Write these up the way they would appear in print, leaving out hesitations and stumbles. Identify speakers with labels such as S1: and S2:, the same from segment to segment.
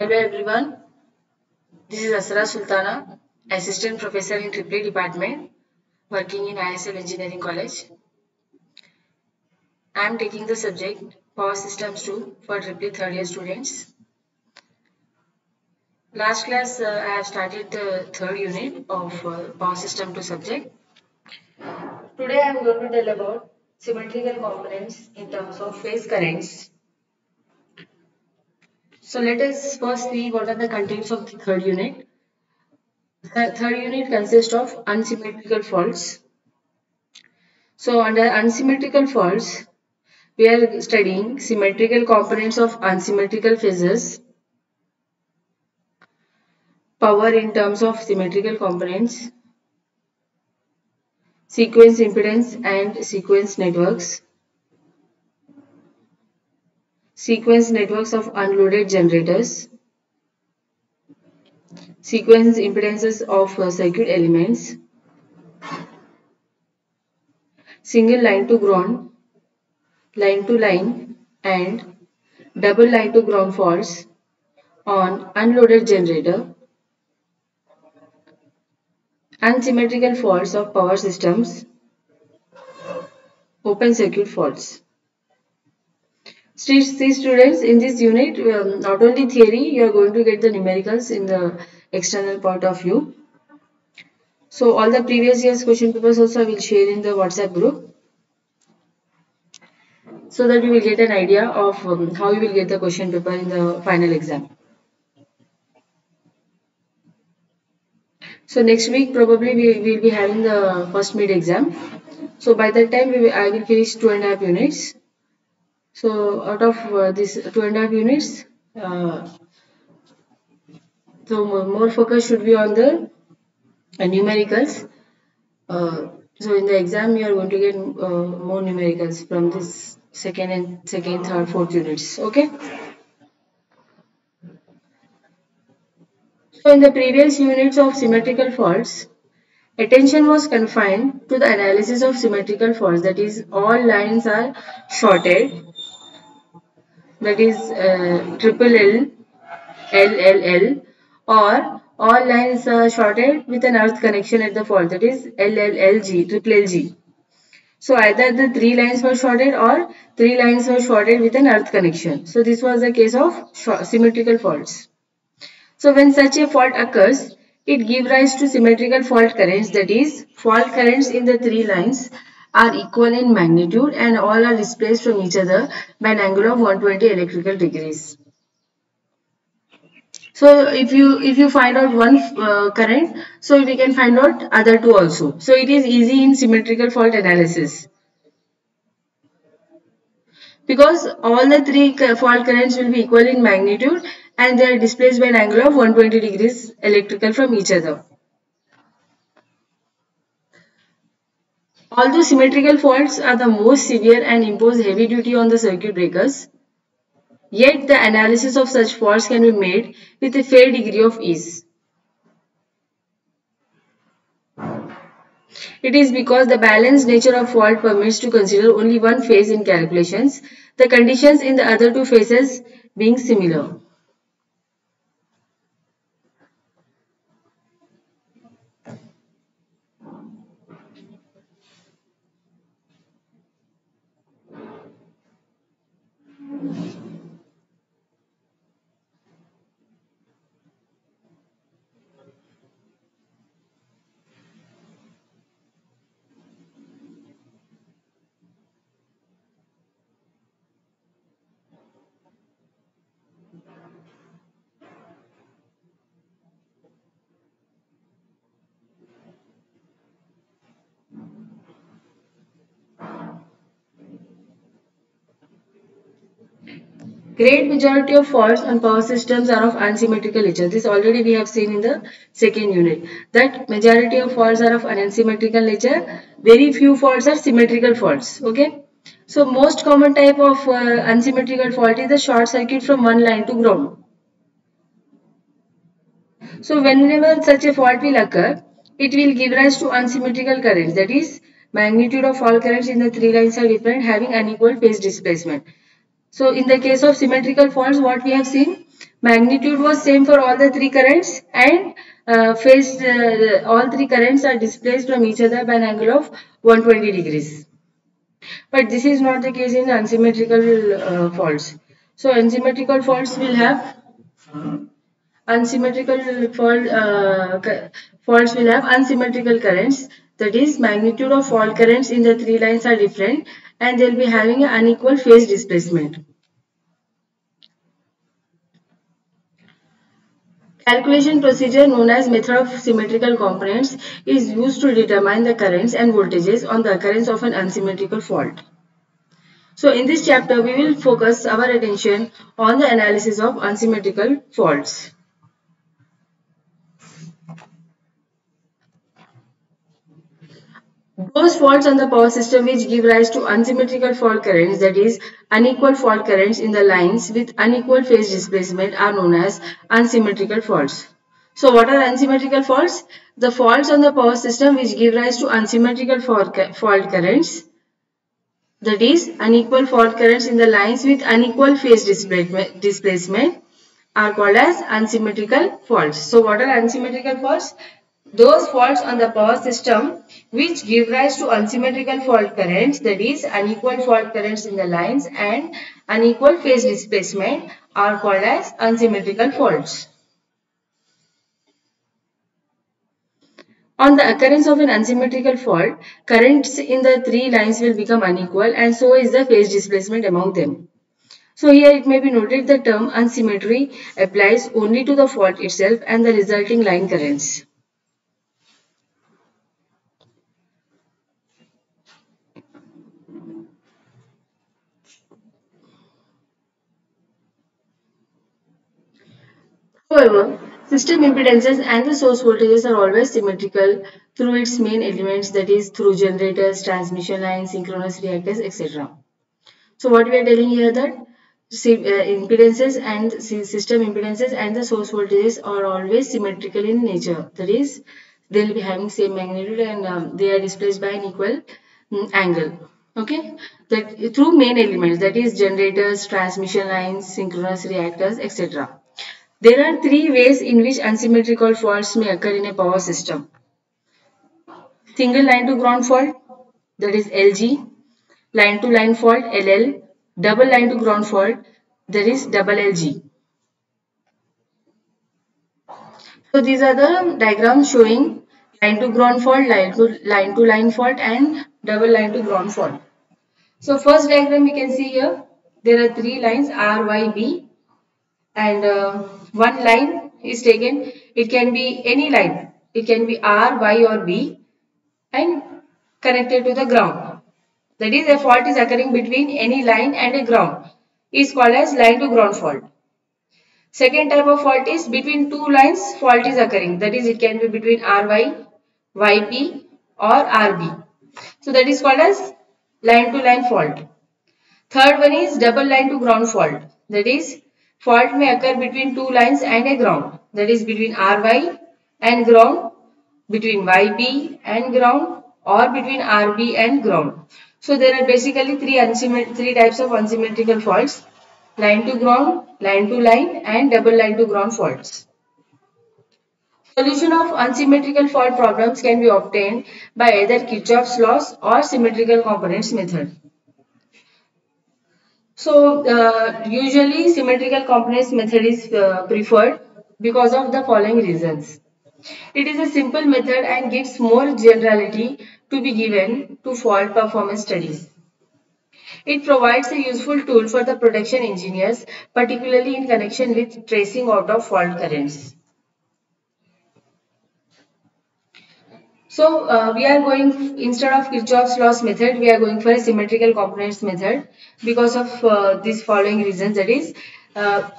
S1: Hello everyone, this is Asra Sultana, Assistant Professor in Triple Department, working in ISL Engineering College. I am taking the subject Power Systems 2 for Triple third year students. Last class I have started the third unit of Power System 2 subject. Today I am going to tell about symmetrical components in terms of phase currents. So let us first see what are the contents of the third unit. The third unit consists of unsymmetrical faults. So under unsymmetrical faults, we are studying symmetrical components of unsymmetrical phases, power in terms of symmetrical components, sequence impedance and sequence networks, sequence networks of unloaded generators, sequence impedances of circuit elements, single line to ground, line to line and double line to ground faults on unloaded generator, unsymmetrical faults of power systems, open circuit faults. See students, in this unit, not only theory, you are going to get the numericals in the external part of view. So all the previous year's question papers also I will share in the WhatsApp group, so that you will get an idea of how you will get the question paper in the final exam. So next week probably we will be having the first mid exam. So by that time I will finish 2.5 units. So out of this 2.5 units, so more focus should be on the numericals. So in the exam you are going to get more numericals from this second, third, fourth units. Okay. So in the previous units of symmetrical faults, attention was confined to the analysis of symmetrical faults. That is, all lines are shorted. That is triple L, LLL, or all lines are shorted with an earth connection at the fault. That is LLLG, triple LG. So either the three lines were shorted or three lines were shorted with an earth connection. So this was the case of symmetrical faults. So when such a fault occurs, it gives rise to symmetrical fault currents. That is, fault currents in the three lines are equal in magnitude and all are displaced from each other by an angle of 120 electrical degrees. So if you find out one current, so we can find out other two also. So it is easy in symmetrical fault analysis, because all the three fault currents will be equal in magnitude and they are displaced by an angle of 120 degrees electrical from each other. Although symmetrical faults are the most severe and impose heavy duty on the circuit breakers, yet the analysis of such faults can be made with a fair degree of ease. It is because the balanced nature of fault permits to consider only one phase in calculations, the conditions in the other two phases being similar. Great majority of faults on power systems are of unsymmetrical nature. This already we have seen in the second unit. That majority of faults are of unsymmetrical nature. Very few faults are symmetrical faults. Okay. So most common type of unsymmetrical fault is the short circuit from one line to ground. So whenever such a fault will occur, it will give rise to unsymmetrical currents. That is, magnitude of all currents in the three lines are different, having unequal phase displacement. So in the case of symmetrical faults, what we have seen, Magnitude was same for all the three currents, and all three currents are displaced from each other by an angle of 120 degrees. But this is not the case in unsymmetrical faults. So unsymmetrical faults will have faults will have unsymmetrical currents. That is, magnitude of fault currents in the three lines are different, and they will be having an unequal phase displacement. Calculation procedure known as method of symmetrical components is used to determine the currents and voltages on the occurrence of an unsymmetrical fault. So in this chapter, we will focus our attention on the analysis of unsymmetrical faults. Those faults on the power system which give rise to unsymmetrical fault currents, that is, unequal fault currents in the lines with unequal phase displacement, are known as unsymmetrical faults. So what are unsymmetrical faults? The faults on the power system which give rise to unsymmetrical fault currents, that is, unequal fault currents in the lines with unequal phase displacement, are called as unsymmetrical faults. So what are unsymmetrical faults? Those faults on the power system which give rise to unsymmetrical fault currents, that is, unequal fault currents in the lines and unequal phase displacement, are called as unsymmetrical faults. On the occurrence of an unsymmetrical fault, currents in the three lines will become unequal, and so is the phase displacement among them. So here it may be noted the term unsymmetry applies only to the fault itself and the resulting line currents. However, system impedances and the source voltages are always symmetrical through its main elements, that is, through generators, transmission lines, synchronous reactors, etc. So what we are telling here that impedances and system impedances and the source voltages are always symmetrical in nature. That is, they will be having same magnitude, and they are displaced by an equal angle. Okay, that through main elements, that is generators, transmission lines, synchronous reactors, etc. There are three ways in which unsymmetrical faults may occur in a power system. Single line to ground fault, that is LG, line to line fault LL, double line to ground fault, that is double LG. So these are the diagrams showing line to ground fault, line to line fault, and double line to ground fault. So first diagram we can see here, there are three lines R, Y, B, and one line is taken. It can be any line. It can be R, Y, or B, and connected to the ground. That is, a fault is occurring between any line and a ground, is called as line to ground fault. Second type of fault is between two lines fault is occurring. That is, it can be between RY, YP, or RB. So that is called as line to line fault. Third one is double line to ground fault. That is, fault may occur between two lines and a ground. That is, between RY and ground, between YB and ground, or between RB and ground. So there are basically three types of unsymmetrical faults: line to ground, line to line, and double line to ground faults. Solution of unsymmetrical fault problems can be obtained by either Kirchhoff's laws or symmetrical components method. So usually symmetrical components method is preferred because of the following reasons. It is a simple method and gives more generality to be given to fault performance studies. It provides a useful tool for the protection engineers, particularly in connection with tracing out of fault currents. So we are going, instead of Kirchhoff's laws method, we are going for a symmetrical components method because of these following reasons. That is,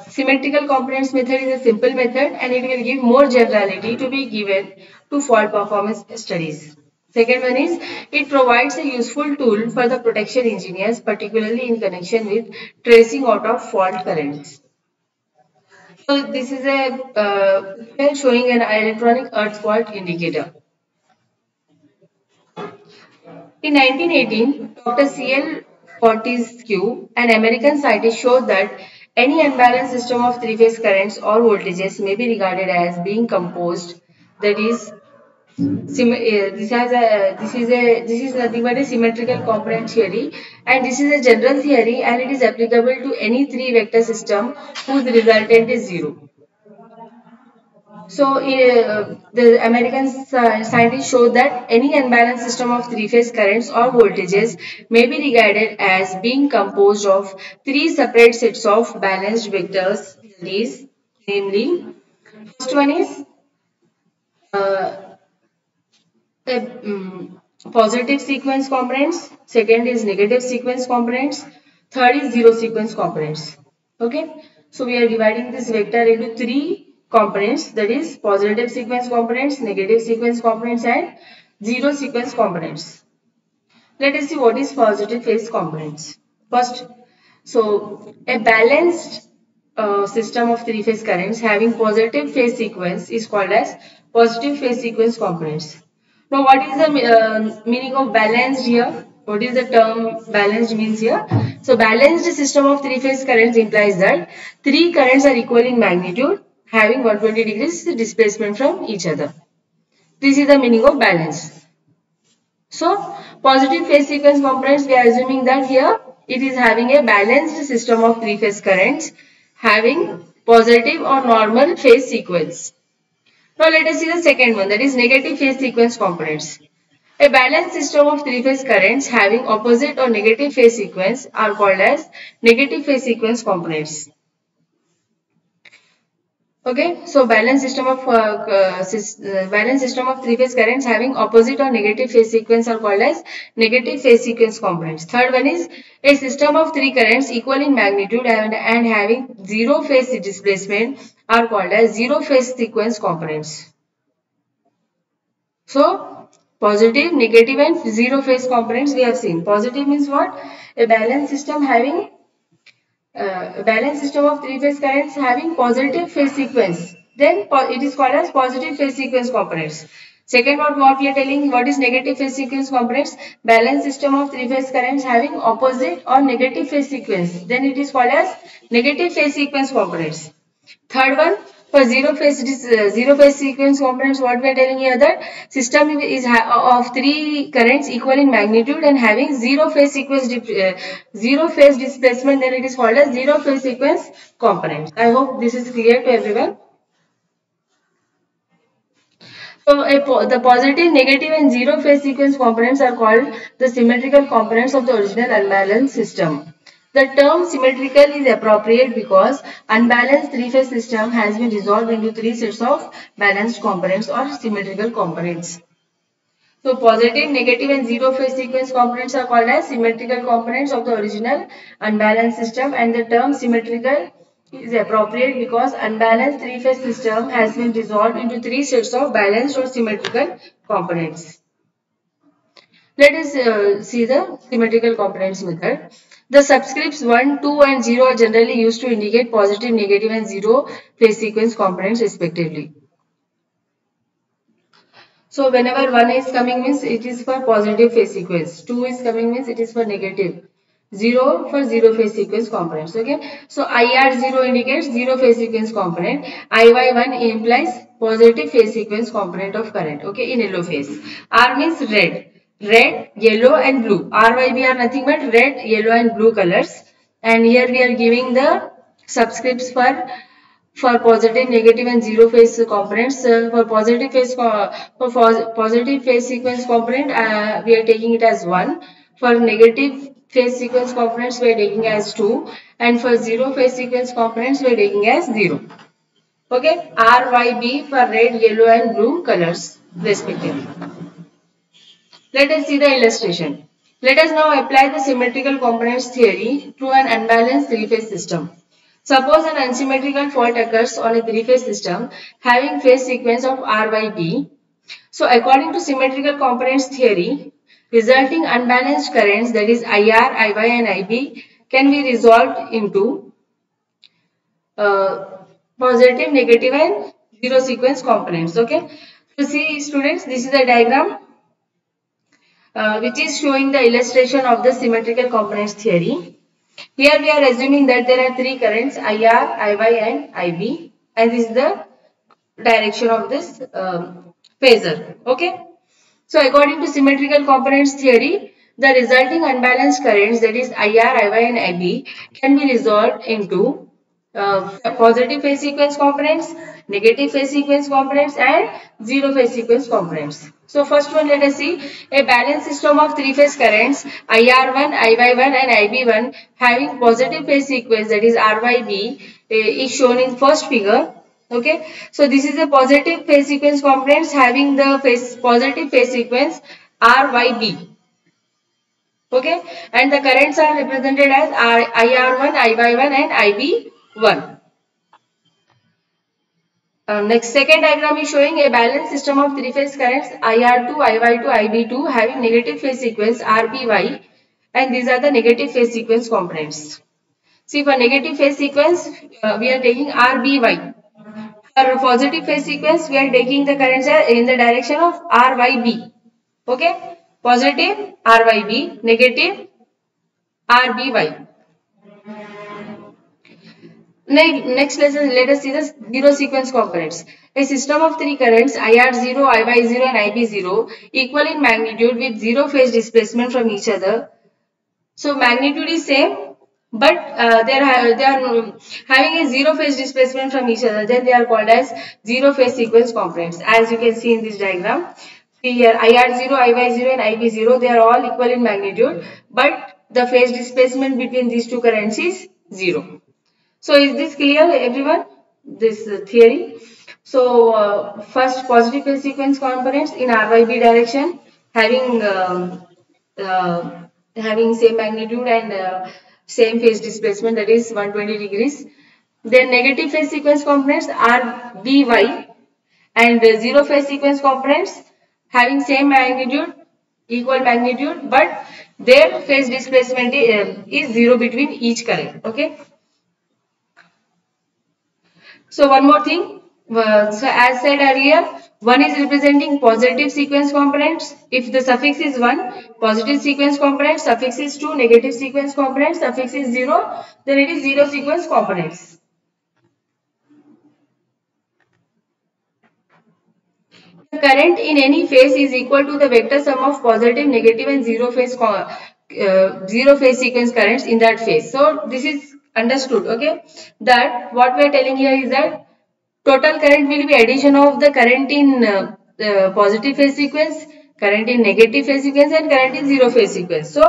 S1: symmetrical components method is a simple method and it will give more generality to be given to fault performance studies. Second one is, it provides a useful tool for the protection engineers, particularly in connection with tracing out of fault currents. So this is a showing an electronic earth fault indicator. In 1918, Dr. C.L. Fortescue, an American scientist, showed that Any unbalanced system of three-phase currents or voltages may be regarded as being composed, that is this is nothing but a symmetrical component theory, and this is a general theory and it is applicable to any three vector system whose resultant is zero. So the American scientists showed that any unbalanced system of three-phase currents or voltages may be regarded as being composed of three separate sets of balanced vectors. These, namely, first one is uh, positive sequence components, second is negative sequence components, third is zero sequence components. Okay, so we are dividing this vector into three components, that is positive sequence components, negative sequence components and zero sequence components. Let us see what is positive phase components. First, so a balanced system of three phase currents having positive phase sequence is called as positive phase sequence components. Now, what is the meaning of balanced here? What is the term balanced means here? So, balanced system of three phase currents implies that three currents are equal in magnitude, having 120 degrees displacement from each other. This is the meaning of balance. So, positive phase sequence components, we are assuming that here it is having a balanced system of three phase currents having positive or normal phase sequence. Now, let us see the second one, that is negative phase sequence components. A balanced system of three phase currents having opposite or negative phase sequence are called as negative phase sequence components. Okay, so balanced system of three phase currents having opposite or negative phase sequence are called as negative phase sequence components. Third one is a system of three currents equal in magnitude and having zero phase displacement are called as zero phase sequence components. So positive, negative and zero phase components we have seen. Positive means what? A balanced system having a balanced system of three phase currents having positive phase sequence, then it is called as positive phase sequence components. Second, what we are telling, what is negative phase sequence components? Balanced system of three phase currents having opposite or negative phase sequence, then it is called as negative phase sequence components. Third one, for zero phase sequence components, what we are telling here, that system is of three currents equal in magnitude and having zero phase displacement, then it is called as zero phase sequence components. I hope this is clear to everyone. So the positive, negative and zero phase sequence components are called the symmetrical components of the original unbalanced system. The term symmetrical is appropriate because unbalanced three-phase system has been resolved into three sets of balanced components or symmetrical components. So positive, negative and zero phase sequence components are called as symmetrical components of the original unbalanced system, and the term symmetrical is appropriate because unbalanced three-phase system has been resolved into three sets of balanced or symmetrical components. Let us see the symmetrical components method. The subscripts 1, 2 and 0 are generally used to indicate positive, negative and zero phase sequence components respectively. So whenever 1 is coming means it is for positive phase sequence, 2 is coming means it is for negative, 0 for zero phase sequence components. Okay, so IR0 indicates zero phase sequence component, IY1 implies positive phase sequence component of current, okay, in yellow phase. R means red, yellow and blue. RYB are nothing but red, yellow and blue colors, and here we are giving the subscripts for positive, negative and zero phase components. For positive phase sequence component, we are taking it as 1. For negative phase sequence components, we are taking as 2. And for zero phase sequence components, we are taking as 0. Okay, R, Y, B for red, yellow and blue colors respectively. Let us see the illustration. Let us now apply the symmetrical components theory to an unbalanced three-phase system. Suppose an unsymmetrical fault occurs on a three-phase system having phase sequence of R by B. So according to symmetrical components theory, resulting unbalanced currents, that is IR, IY and IB, can be resolved into positive, negative and zero sequence components. Okay. So see students, this is a diagram which is showing the illustration of the symmetrical components theory. Here we are assuming that there are three currents IR, IY and IB, and this is the direction of this phasor. Okay. So according to symmetrical components theory, the resulting unbalanced currents, that is IR, IY and IB, can be resolved into positive phase sequence components, negative phase sequence components and zero phase sequence components. So first one, let us see a balanced system of three phase currents IR1, IY1 and IB1 having positive phase sequence, that is RYB, is shown in first figure. Okay, so this is a positive phase sequence components having the positive phase sequence RYB. Okay, and the currents are represented as IR1, IY1 and IB1. Next, second diagram is showing a balanced system of three phase currents IR2, IY2, IB2 having negative phase sequence RBY, and these are the negative phase sequence components. See, for negative phase sequence, we are taking RBY. For positive phase sequence, we are taking the currents in the direction of RYB. Okay, positive RYB, negative RBY. Next lesson, let us see the zero sequence components. A system of three currents IR0, IY0 and IB0 equal in magnitude with zero phase displacement from each other. So magnitude is same, but they are having a zero phase displacement from each other. Then they are called as zero phase sequence components. As you can see in this diagram, see here IR0, IY0 and IB0, they are all equal in magnitude, but the phase displacement between these two currents is zero. So is this clear, everyone? This theory. So first, positive phase sequence components in RYB direction having having same magnitude and same phase displacement, that is 120 degrees. Then negative phase sequence components RBY and zero phase sequence components having same magnitude, equal magnitude, but their phase displacement is zero between each current. Okay. So one more thing, so as said earlier, one is representing positive sequence components. If the suffix is 1, positive sequence component, suffix is 2, negative sequence component, suffix is 0, then it is zero sequence components. The current in any phase is equal to the vector sum of positive, negative and zero phase sequence currents in that phase. So this is understood, okay? That what we are telling here is that total current will be addition of the current in positive phase sequence, current in negative phase sequence and current in zero phase sequence. So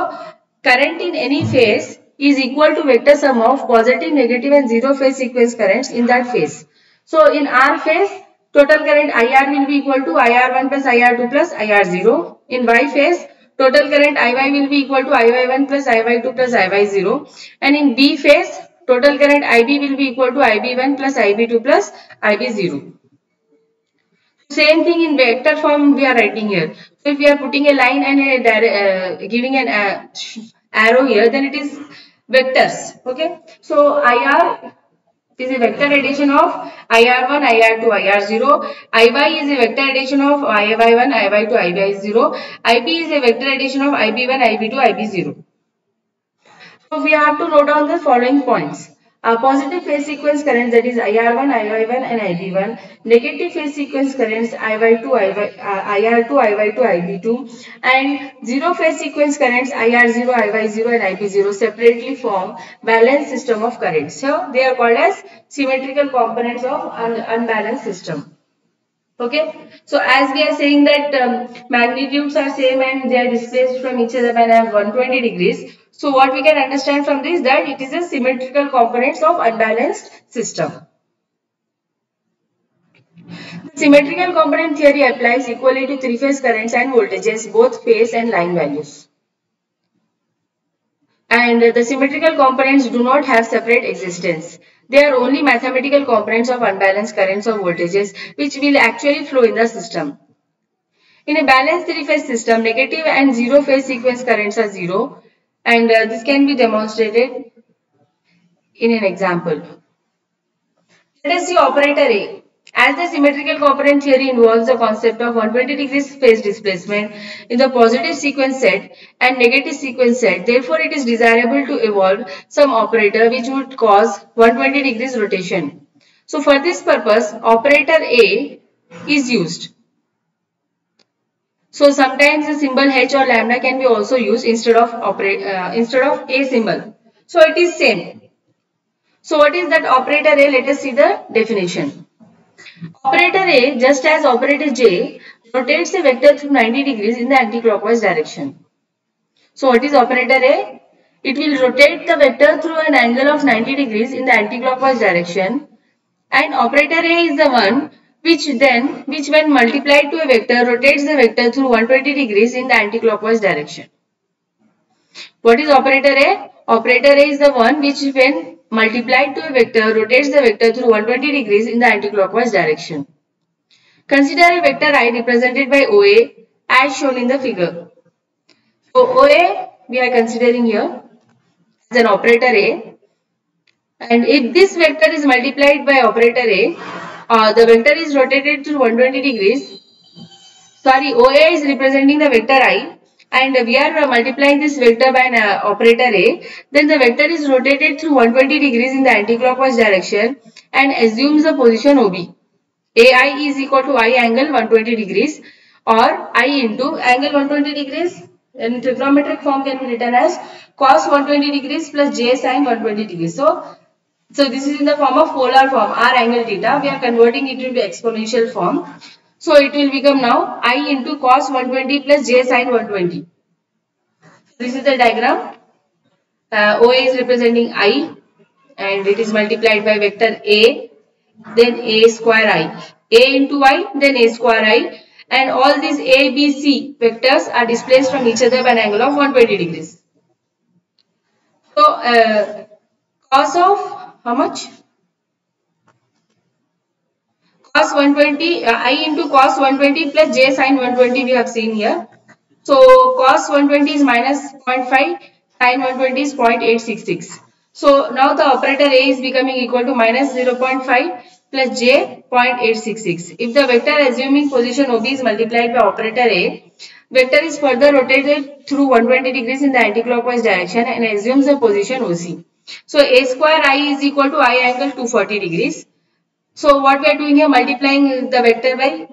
S1: current in any phase is equal to vector sum of positive, negative and zero phase sequence currents in that phase. So in R phase, total current IR will be equal to IR1 plus IR2 plus IR0. In Y phase, total current IY will be equal to IY1 plus IY2 plus IY0. And in B phase, total current IB will be equal to IB1 plus IB2 plus IB0. Same thing in vector form we are writing here. So if we are putting a line and giving an arrow here, then it is vectors. Okay. So IR is a vector addition of IR1, IR2, IR0. IY is a vector addition of IY1, IY2, IY0. IB is a vector addition of IB1, IB2, IB0. So we have to note down the following points. Positive phase sequence currents, that is IR1, IY1 and IB1. Negative phase sequence currents IY2, IR2, IY2, IB2. And zero phase sequence currents IR0, IY0 and IB0 separately form balanced system of currents. So they are called as symmetrical components of unbalanced system. Okay, so as we are saying that magnitudes are same and they are displaced from each other by 120 degrees. So what we can understand from this, that it is a symmetrical components of unbalanced system. Symmetrical component theory applies equally to three phase currents and voltages, both phase and line values. And the symmetrical components do not have separate existence. They are only mathematical components of unbalanced currents or voltages which will actually flow in the system. In a balanced three-phase system, negative and zero phase sequence currents are zero, and this can be demonstrated in an example. Let us see operator A. As the symmetrical component theory involves the concept of 120 degrees phase displacement in the positive sequence set and negative sequence set, therefore it is desirable to evolve some operator which would cause 120 degrees rotation. So for this purpose, operator A is used. So sometimes the symbol H or lambda can be also used instead of A symbol. So it is same. So what is that operator A? Let us see the definition. Operator A, just as operator J, rotates a vector through 90 degrees in the anticlockwise direction. So what is operator A? It will rotate the vector through an angle of 90 degrees in the anticlockwise direction, and operator A is the one which when multiplied to a vector rotates the vector through 120 degrees in the anticlockwise direction. What is operator A? Operator A is the one which when multiplied to a vector rotates the vector through 120 degrees in the anticlockwise direction. Consider a vector I represented by OA as shown in the figure. So OA we are considering here as an operator A, and if this vector is multiplied by operator A, the vector is rotated through 120 degrees. Sorry, OA is representing the vector I, and we are multiplying this vector by an operator A. Then the vector is rotated through 120 degrees in the anticlockwise direction and assumes the position OB. AI is equal to I angle 120 degrees or I into angle 120 degrees in trigonometric form can be written as cos 120 degrees plus J sin 120 degrees. So this is in the form of polar form r angle theta. We are converting it into exponential form. So it will become now I into cos 120 plus J sin 120. This is the diagram. OA is representing I and it is multiplied by vector A, then A square I. A into I, then A square I, and all these A, B, C vectors are displaced from each other by an angle of 120 degrees. So cos of how much? Cos 120, I into cos 120 plus J sin 120 we have seen here. So cos 120 is minus 0.5, sin 120 is 0.866. So now the operator A is becoming equal to minus 0.5 plus J 0.866. If the vector assuming position OB is multiplied by operator A, vector is further rotated through 120 degrees in the anticlockwise direction and assumes the position OC. So A square I is equal to I angle 240 degrees. So what we are doing here, multiplying the vector by,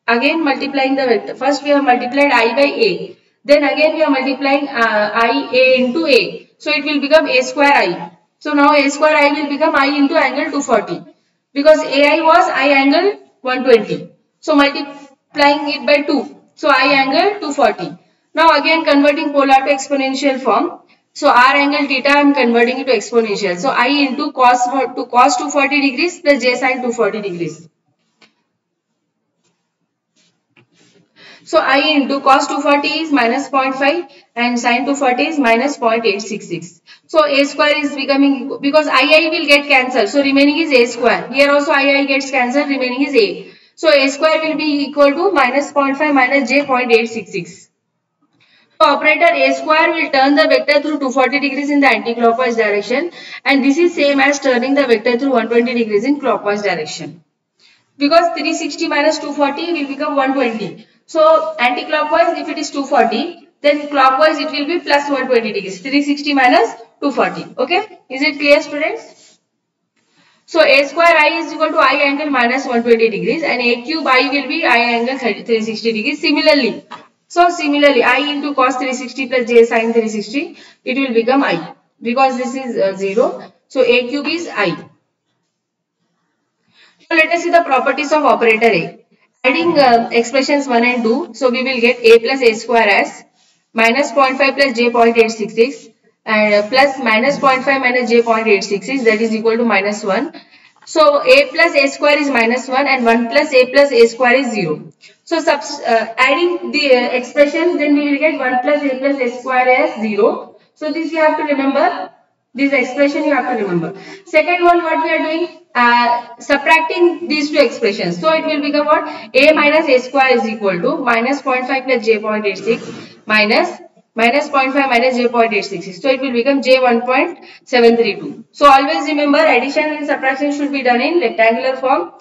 S1: again multiplying the vector. First we have multiplied I by A. Then again we are multiplying I A into A. So it will become A square I. So now A square I will become I into angle 240. Because AI was I angle 120. So multiplying it by 2. So I angle 240. Now again converting polar to exponential form. So r angle theta I am converting it to exponential. So I into cos 240 degrees plus j sin 240 degrees. So I into cos 240 is minus 0.5 and sin 240 is minus 0.866. So a square is becoming, because I will get cancelled. So remaining is a square. Here also I gets cancelled, remaining is a. So a square will be equal to minus 0.5 minus j 0.866. So operator A square will turn the vector through 240 degrees in the anti-clockwise direction, and this is same as turning the vector through 120 degrees in clockwise direction. Because 360 minus 240 will become 120. So anti-clockwise if it is 240, then clockwise it will be plus 120 degrees. 360 minus 240. Okay, is it clear, students? So a square I is equal to I angle minus 120 degrees and a cube I will be I angle 360 degrees. Similarly, I into cos 360 plus j sin 360, it will become I. Because this is 0, so a cube is I. Now let us see the properties of operator A. Adding expressions 1 and 2, so we will get a plus a square as minus 0.5 plus j 0.866 and plus minus 0.5 minus j 0.866, that is equal to minus 1. So a plus a square is minus 1 and 1 plus a square is 0. So adding the expression, then we will get 1 plus a square as 0. So this you have to remember. This expression you have to remember. Second one, what we are doing? Subtracting these two expressions. So it will become what? A minus a square is equal to minus 0.5 plus j 0.86 minus 0.5 minus j 0.866. So it will become j 1.732. So always remember, addition and subtraction should be done in rectangular form.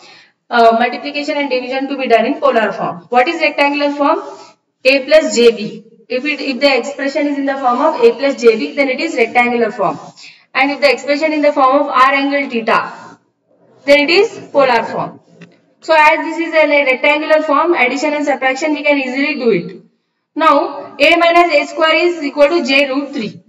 S1: multiplication and division to be done in polar form. What is rectangular form? A plus JB. If the expression is in the form of A plus JB, then it is rectangular form. And if the expression in the form of R angle theta, then it is polar form. So as this is a rectangular form, addition and subtraction we can easily do it. Now A minus A square is equal to J root 3.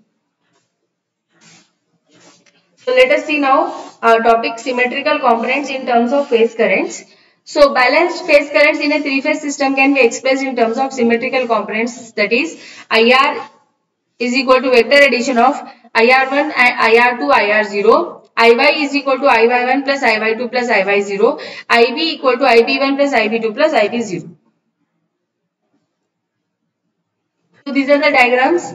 S1: So let us see now our topic symmetrical components in terms of phase currents. So balanced phase currents in a three-phase system can be expressed in terms of symmetrical components, that is IR is equal to vector addition of IR1 and IR2 IR0, IY is equal to IY1 plus IY2 plus IY0, IB equal to IB1 plus IB2 plus IB0. So these are the diagrams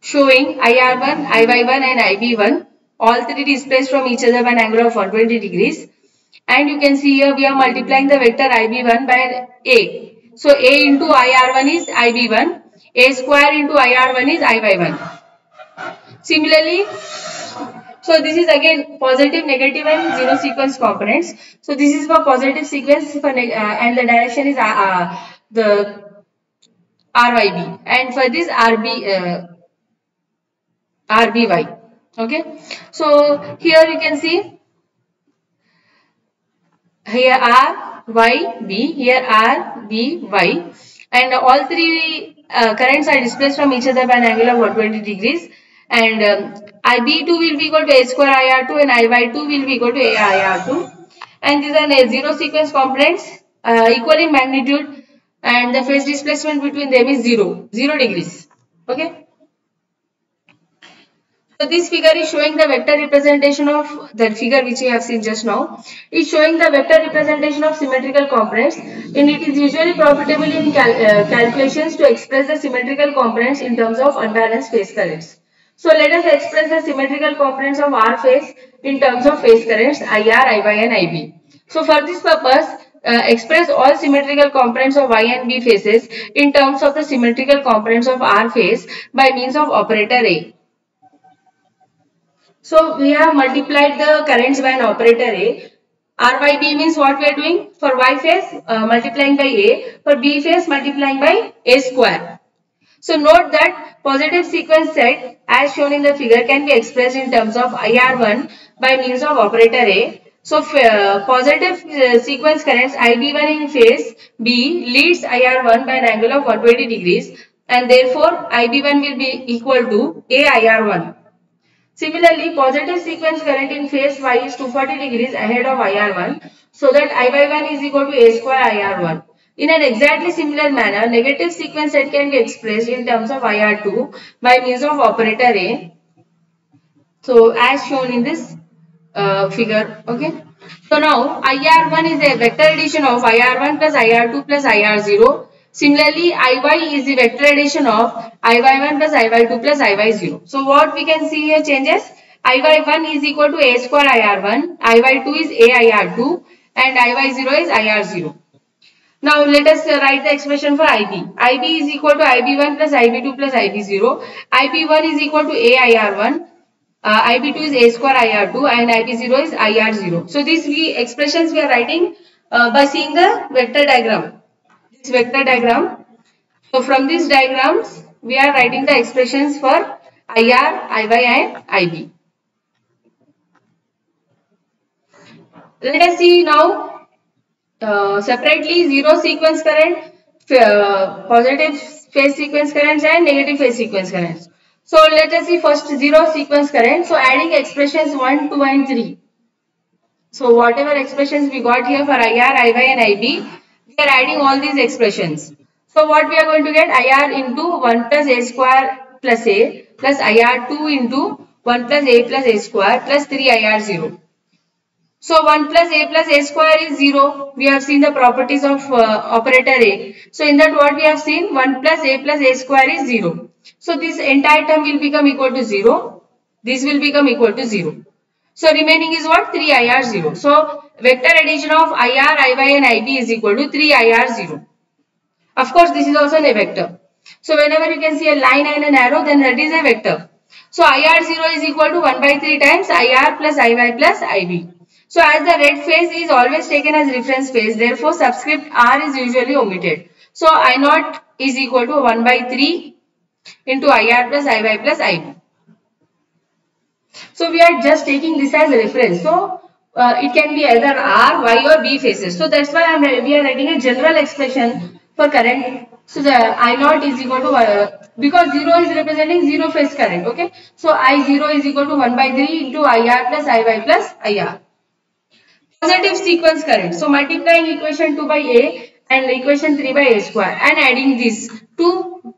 S1: showing IR1, IY1 and IB1. All three displaced from each other by an angle of 120 degrees. And you can see here we are multiplying the vector IB1 by A. So A into IR1 is IB1. A square into IR1 is IY1. Similarly, so this is again positive, negative and zero sequence components. So this is for positive sequence for and the direction is the RYB, and for this RBY. Okay, so here you can see here R Y B, here R B Y, and all three currents are displaced from each other by an angle of 120 degrees. And IB2 will be equal to A square IR2 and IY2 will be equal to A IR2. And these are zero sequence components equal in magnitude, and the phase displacement between them is 0 degrees. Okay. So this figure is showing the vector representation of the figure which we have seen just now. It's showing the vector representation of symmetrical components, and it is usually profitable in calculations to express the symmetrical components in terms of unbalanced phase currents. So let us express the symmetrical components of R phase in terms of phase currents IR, IY and IB. So for this purpose, express all symmetrical components of Y and B phases in terms of the symmetrical components of R phase by means of operator A. So we have multiplied the currents by an operator A. RYB means what we are doing? For Y phase multiplying by A, for B phase multiplying by A square. So note that positive sequence set as shown in the figure can be expressed in terms of IR1 by means of operator A. So positive sequence currents IB1 in phase B leads IR1 by an angle of 120 degrees, and therefore IB1 will be equal to AIR1. Similarly, positive sequence current in phase Y is 240 degrees ahead of IR1, so that IY1 is equal to A square IR1. In an exactly similar manner, negative sequence set can be expressed in terms of IR2 by means of operator A. So as shown in this figure, okay. So now IR1 is a vector addition of IR1 plus IR2 plus IR0. Similarly, IY is the vector addition of IY1 plus IY2 plus IY0. So what we can see here changes? IY1 is equal to A square IR1, IY2 is AIR2 and IY0 is IR0. Now let us write the expression for IB. IB is equal to IB1 plus IB2 plus IB0. IB1 is equal to AIR1. IB2 is A square IR2 and IB0 is IR0. So these expressions we are writing by seeing the vector diagram. This vector diagram. So from these diagrams we are writing the expressions for IR, IY and IB. Let us see now separately zero sequence current, positive phase sequence currents and negative phase sequence currents. So let us see first zero sequence current. So adding expressions 1, 2 and 3. So whatever expressions we got here for IR, IY and IB, we are adding all these expressions. So what we are going to get? IR into 1 plus A square plus A plus IR2 into 1 plus A plus A square plus 3 IR0. So 1 plus A square is 0. We have seen the properties of operator A. So in that what we have seen? 1 plus A square is 0. So this entire term will become equal to 0. This will become equal to 0. So remaining is what? 3 IR0. So vector addition of IR, IY and IB is equal to 3 IR0. Of course this is also a vector. So whenever you can see a line and an arrow, then that is a vector. So IR0 is equal to 1 by 3 times IR plus IY plus IB. So as the red phase is always taken as reference phase, therefore subscript R is usually omitted. So I naught is equal to 1 by 3 into IR plus IY plus IB. So we are just taking this as a reference. So it can be either R, Y or B phases. So that's why we are writing a general expression for current. So the I naught is equal to because 0 is representing 0 phase current. Okay. So I0 is equal to 1 by 3 into IR plus IY plus IR. Positive sequence current. So multiplying equation 2 by A and equation 3 by A square and adding this to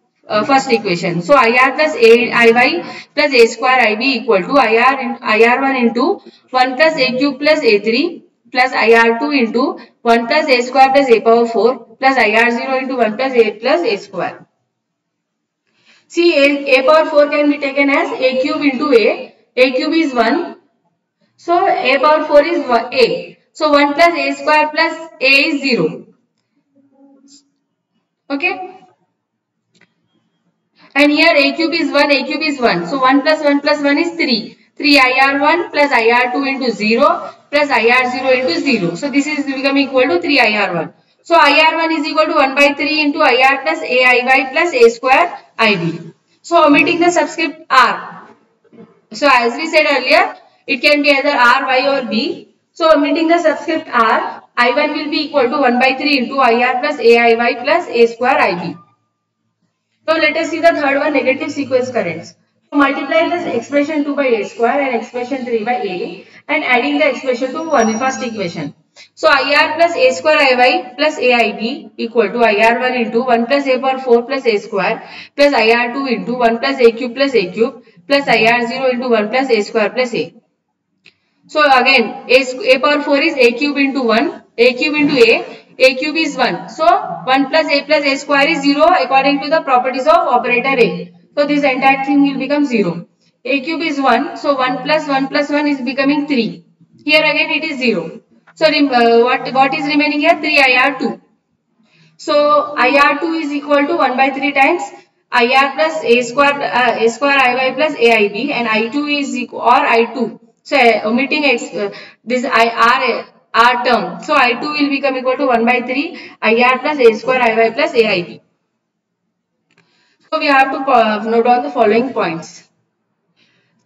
S1: first equation. So IR plus IY plus A square IB equal to IR1 into 1 plus A cube plus A3 plus IR2 into 1 plus A square plus A power 4 plus IR0 into 1 plus A square. See, A power 4 can be taken as A cube into A. A cube is 1. So A power 4 is A. So 1 plus A square plus A is 0. Okay. And here A cube is 1, A cube is 1. So 1 plus 1 plus 1 is 3. 3 IR1 plus IR2 into 0 plus IR0 into 0. So this is becoming equal to 3 IR1. So IR1 is equal to 1 by 3 into IR plus AIY plus A square IB. So omitting the subscript R. So as we said earlier, it can be either R, Y or B. So omitting the subscript R, I1 will be equal to 1 by 3 into IR plus AIY plus A square IB. Now let us see the third one, negative sequence currents. So multiply this expression 2 by A square and expression 3 by A and adding the expression to first equation. So IR plus A square IY plus AIB equal to IR1 into 1 plus A power 4 plus A square plus IR2 into 1 plus A cube plus IR0 into 1 plus A square plus A. So again, A power 4 is A cube into 1, A cube into A cube is 1. So 1 plus A square is 0 according to the properties of operator A. So this entire thing will become 0. A cube is 1, so 1 plus 1 is becoming 3. Here again it is 0. So what is remaining here? 3 IR2. So IR2 is equal to 1 by 3 times IR plus A square IY plus AIB and I2 is equal or I2. So omitting this R term. So I2 will become equal to 1 by 3 IR plus A square IY plus AIB. So we have to note down the following points.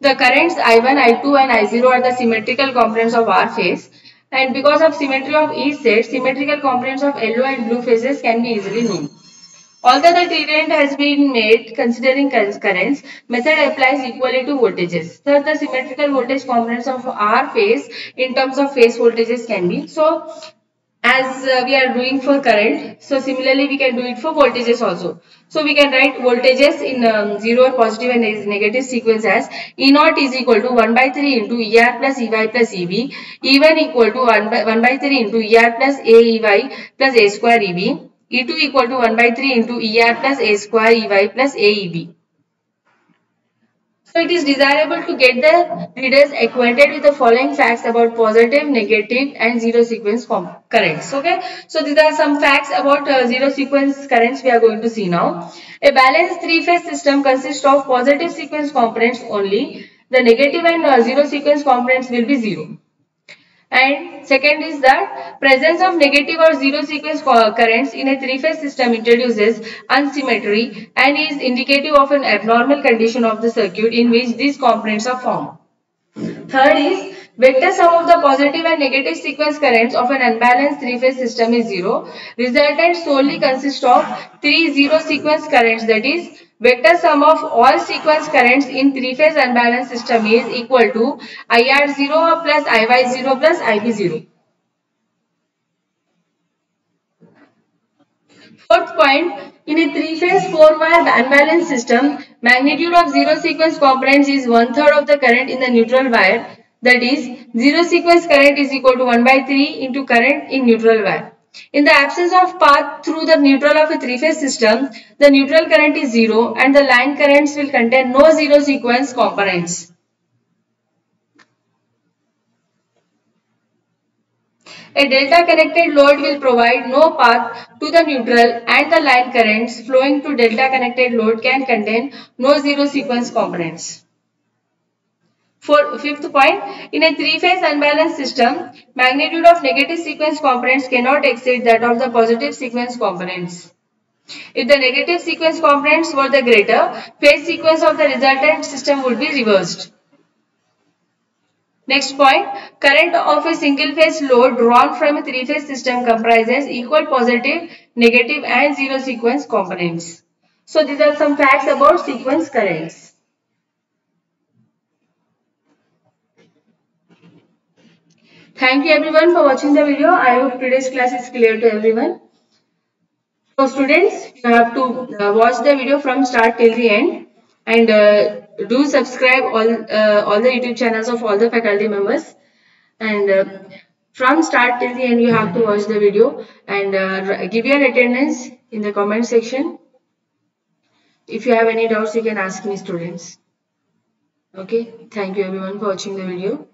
S1: The currents I1, I2 and I0 are the symmetrical components of R phase. And because of symmetry of each set, symmetrical components of yellow and blue phases can be easily known. Although the treatment has been made considering currents, method applies equally to voltages. Thus, the symmetrical voltage components of R phase in terms of phase voltages can be. So, as we are doing for current, so similarly we can do it for voltages also. So we can write voltages in 0 positive and negative sequence as E naught is equal to 1 by 3 into ER plus EY plus EB, E1 equal to 1 by 3 into ER plus AEY plus A square EB, E2 equal to 1 by 3 into ER plus A square EY plus AEB. So it is desirable to get the readers acquainted with the following facts about positive, negative and zero sequence currents. Okay. So these are some facts about zero sequence currents we are going to see now. A balanced three-phase system consists of positive sequence components only. The negative and zero sequence components will be zero. And second is that presence of negative or zero sequence currents in a three-phase system introduces unsymmetry and is indicative of an abnormal condition of the circuit in which these components are formed. Third is vector sum of the positive and negative sequence currents of an unbalanced three-phase system is zero. Resultant solely consists of three zero sequence currents, that is vector sum of all sequence currents in three-phase unbalanced system is equal to IR0 plus IY0 plus IB0. Fourth point, in a three-phase four-wire unbalanced system, magnitude of zero sequence components is 1/3 of the current in the neutral wire. That is, zero sequence current is equal to 1 by 3 into current in neutral wire. In the absence of path through the neutral of a three-phase system, the neutral current is zero and the line currents will contain no zero sequence components. A delta connected load will provide no path to the neutral and the line currents flowing to delta connected load can contain no zero sequence components. For fifth point, in a three-phase unbalanced system, magnitude of negative sequence components cannot exceed that of the positive sequence components. If the negative sequence components were the greater, phase sequence of the resultant system would be reversed. Next point, current of a single phase load drawn from a three-phase system comprises equal positive, negative and zero sequence components. So these are some facts about sequence currents. Thank you everyone for watching the video. I hope today's class is clear to everyone. So students, you have to watch the video from start till the end, and do subscribe all the YouTube channels of all the faculty members, and from start till the end you have to watch the video, and give your attendance in the comment section. If you have any doubts, you can ask me, students. Okay, thank you everyone for watching the video.